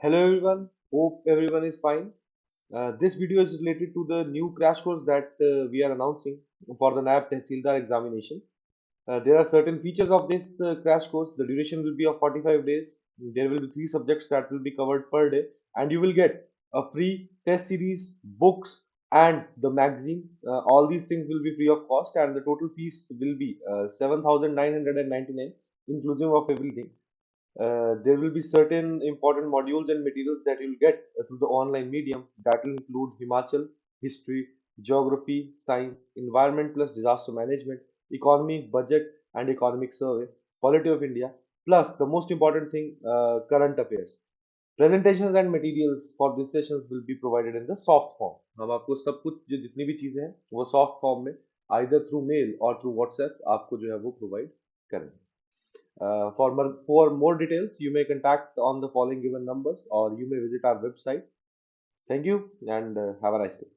Hello everyone, hope everyone is fine. This video is related to the new crash course that we are announcing for the Naib Tehsildar examination. There are certain features of this crash course. The duration will be of 45 days. There will be three subjects that will be covered per day, and you will get a free test series, books, and the magazine. All these things will be free of cost, and the total fees will be 7,999, inclusive of everything. There will be certain important modules and materials that you'll get through the online medium that will include Himachal, history, geography, science, environment plus disaster management, economy, budget and economic survey, polity of India, plus the most important thing, current affairs. Presentations and materials for these sessions will be provided in the soft form. हम आपको सब कुछ जो जितनी भी चीजें हैं वो सॉफ्ट फॉर्म में either through mail or through WhatsApp आपको जो है वो प्रोवाइड करेंगे. For more details, you may contact on the following given numbers or you may visit our website. Thank you and have a nice day.